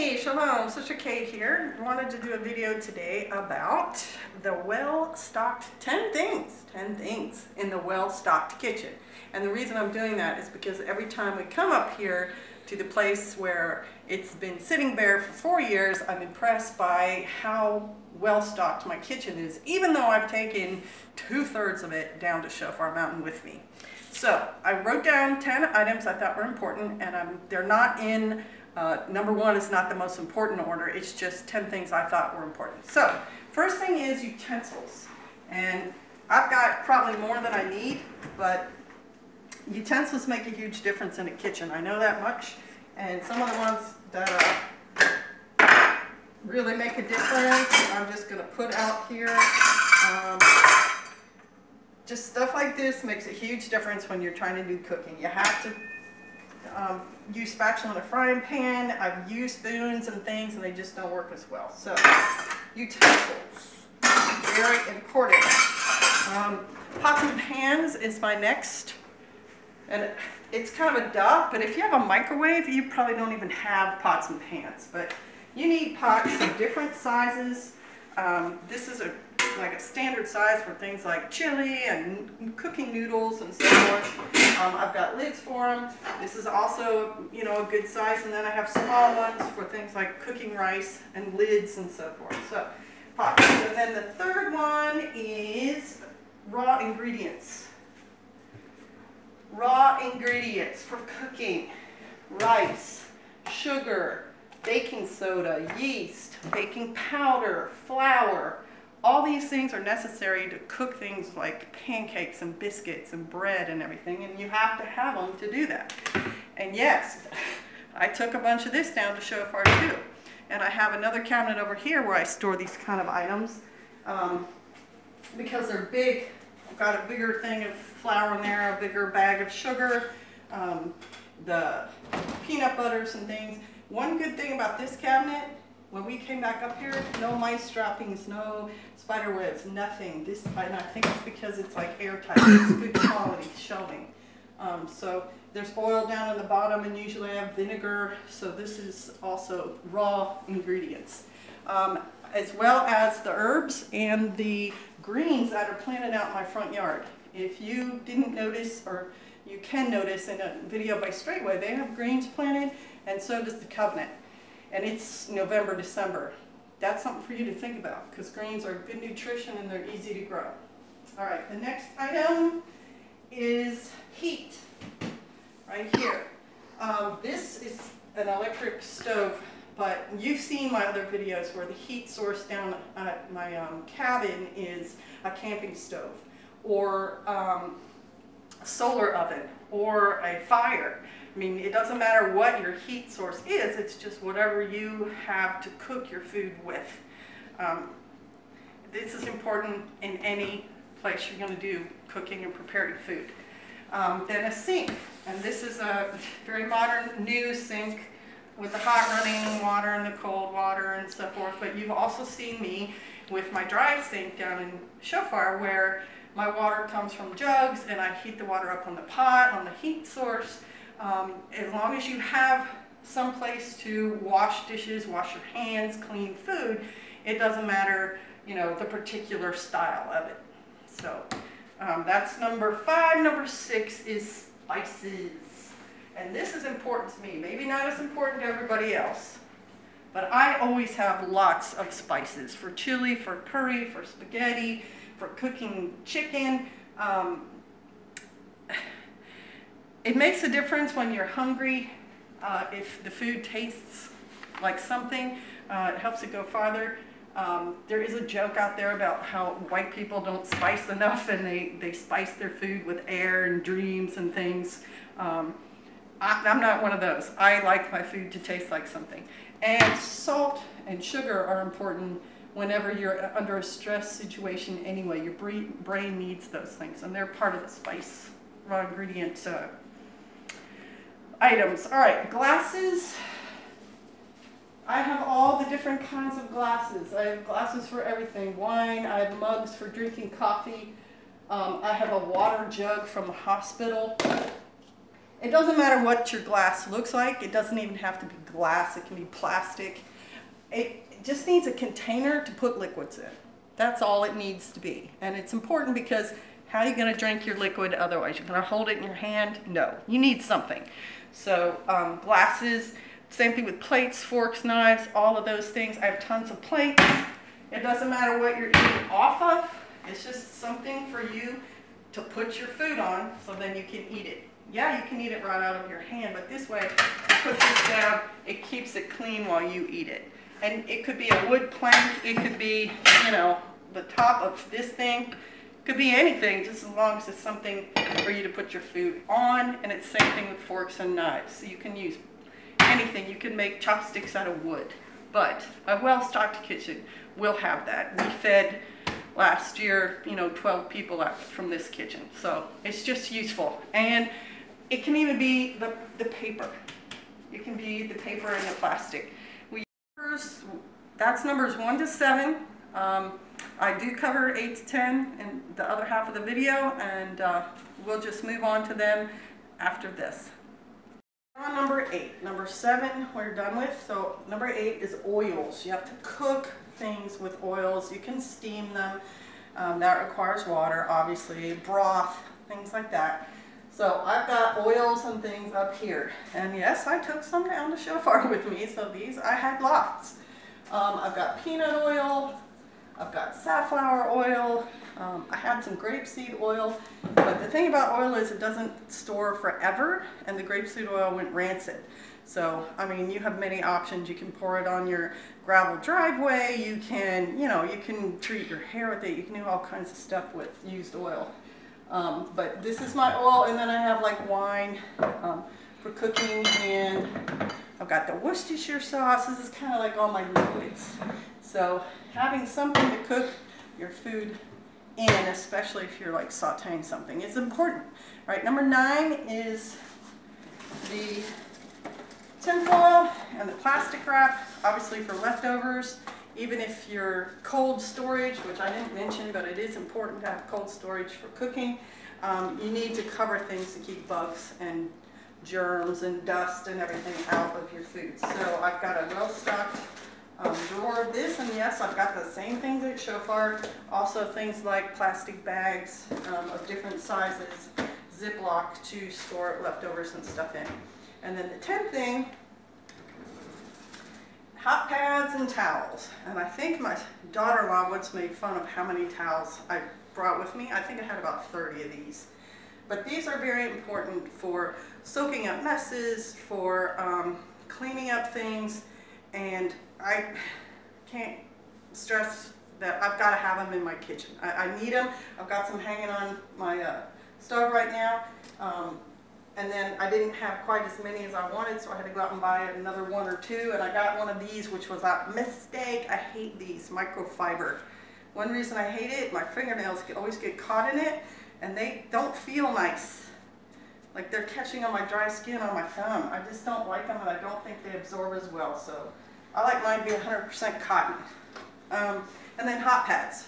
Hey, Shalom, Sister Kate here. I wanted to do a video today about the well-stocked 10 things in the well-stocked kitchen. And the reason I'm doing that is because every time we come up here to the place where it's been sitting bare for 4 years, I'm impressed by how well-stocked my kitchen is, even though I've taken 2/3 of it down to Shofar Mountain with me. So I wrote down 10 items I thought were important, and they're not in number one is not the most important order. It's just 10 things I thought were important. So first thing is utensils, and I've got probably more than I need, but utensils make a huge difference in a kitchen. I know that much, and some of the ones that really make a difference I'm just going to put out here. Just stuff like this makes a huge difference when you're trying to do cooking. You have to use spatula in a frying pan. I've used spoons and things and they just don't work as well. So utensils, very important. Pots and pans is my next, and it's kind of a duh, but if you have a microwave, you probably don't even have pots and pans, but you need pots of different sizes. This is like a standard size for things like chili and cooking noodles and so forth. I've got lids for them. This is also, you know, a good size, and then I have small ones for things like cooking rice and lids and so forth. So pots. And then the third one is raw ingredients. Raw ingredients for cooking: rice, sugar, baking soda, yeast, baking powder, flour. All these things are necessary to cook things like pancakes and biscuits and bread and everything, and you have to have them to do that. And yes, I took a bunch of this down to Shofar too. And I have another cabinet over here where I store these kind of items because they're big. I've got a bigger thing of flour in there, a bigger bag of sugar, the peanut butters and things. One good thing about this cabinet, when we came back up here, no mice droppings, no spider webs, nothing. This, and I think it's because it's like airtight. It's good quality shelving. So there's oil down in the bottom, and usually I have vinegar. So this is also raw ingredients, as well as the herbs and the greens that are planted out in my front yard. If you didn't notice, or you can notice in a video by Straightway, they have greens planted, and so does the Covenant. And it's November, December. That's something for you to think about, because greens are good nutrition and they're easy to grow. All right, the next item is heat, right here. This is an electric stove, but you've seen my other videos where the heat source down at my cabin is a camping stove, or a solar oven, or a fire. I mean, it doesn't matter what your heat source is, it's just whatever you have to cook your food with. This is important in any place you're going to do cooking and preparing food. Then a sink, and this is a very modern new sink with the hot running water and the cold water and so forth, but you've also seen me with my dry sink down in Shofar where my water comes from jugs and I heat the water up on the pot, on the heat source. As long as you have some place to wash dishes, wash your hands, clean food, it doesn't matter, you know, the particular style of it. So that's number 5. Number 6 is spices. And this is important to me. Maybe not as important to everybody else, but I always have lots of spices for chili, for curry, for spaghetti, for cooking chicken. It makes a difference when you're hungry. If the food tastes like something, it helps it go farther. There is a joke out there about how white people don't spice enough and they spice their food with air and dreams and things. I'm not one of those. I like my food to taste like something. And salt and sugar are important whenever you're under a stress situation anyway. Your brain needs those things, and they're part of the spice raw ingredient items. All right, glasses. I have all the different kinds of glasses. I have glasses for everything. Wine, I have mugs for drinking coffee. I have a water jug from the hospital. It doesn't matter what your glass looks like. It doesn't even have to be glass. It can be plastic. It just needs a container to put liquids in. That's all it needs to be. And it's important because how are you going to drink your liquid otherwise? You're going to hold it in your hand? No, you need something. So glasses, same thing with plates, forks, knives, all of those things. I have tons of plates. It doesn't matter what you're eating off of. It's just something for you to put your food on so then you can eat it. Yeah, you can eat it right out of your hand, but this way, you put this down, it keeps it clean while you eat it. And it could be a wood plank, it could be, you know, the top of this thing. It could be anything, just as long as it's something for you to put your food on. And it's the same thing with forks and knives. So you can use anything. You can make chopsticks out of wood. But a well-stocked kitchen will have that. We fed last year, you know, 12 people out from this kitchen. So it's just useful. And it can even be the paper. It can be the paper and the plastic. That's numbers 1 to 7. I do cover 8 to 10 in the other half of the video, and we'll just move on to them after this. On number 8. Number 7 we're done with. So number 8 is oils. You have to cook things with oils. You can steam them. That requires water, obviously. Broth, things like that. So I've got oils and things up here. And yes, I took some down to Shofar with me. So these, I had lots. I've got peanut oil. I've got safflower oil. I had some grapeseed oil. But the thing about oil is it doesn't store forever. And the grapeseed oil went rancid. So, I mean, you have many options. You can pour it on your gravel driveway. You can, you know, you can treat your hair with it. You can do all kinds of stuff with used oil. But this is my oil, and then I have like wine for cooking, and I've got the Worcestershire sauce. This is kind of like all my liquids. So having something to cook your food in, especially if you're like sauteing something, is important. All right, number 9 is the tin foil and the plastic wrap, obviously for leftovers. Even if you're cold storage, which I didn't mention, but it is important to have cold storage for cooking, you need to cover things to keep bugs and germs and dust and everything out of your food. So I've got a well-stocked drawer of this, and yes, I've got the same things at Shofar. Also things like plastic bags of different sizes, Ziploc to store leftovers and stuff in. And then the 10th thing, hot pads and towels. And I think my daughter-in-law once made fun of how many towels I brought with me. I think I had about 30 of these. But these are very important for soaking up messes, for cleaning up things, and I can't stress that I've got to have them in my kitchen. I need them. I've got some hanging on my stove right now. And then I didn't have quite as many as I wanted, so I had to go out and buy another 1 or 2. And I got one of these, which was a mistake. I hate these, microfiber. One reason I hate it, my fingernails always get caught in it, and they don't feel nice. Like they're catching on my dry skin on my thumb. I just don't like them, and I don't think they absorb as well. So I like mine to be 100% cotton. And then hot pads.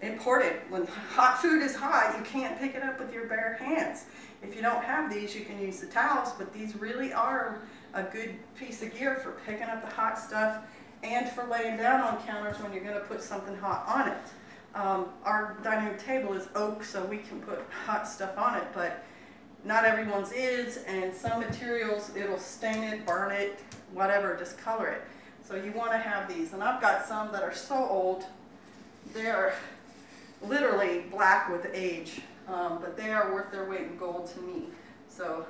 Important. When hot food is hot, you can't pick it up with your bare hands. If you don't have these, you can use the towels, but these really are a good piece of gear for picking up the hot stuff and for laying down on counters when you're going to put something hot on it. Our dining room table is oak, so we can put hot stuff on it, but not everyone's is, and some materials, it'll stain it, burn it, whatever, discolor it. So you want to have these, and I've got some that are so old, they're literally black with age. But they are worth their weight in gold to me. So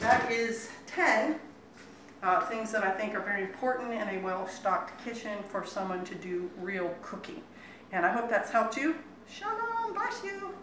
that is 10 things that I think are very important in a well-stocked kitchen for someone to do real cooking. And I hope that's helped you. Shalom, bless you.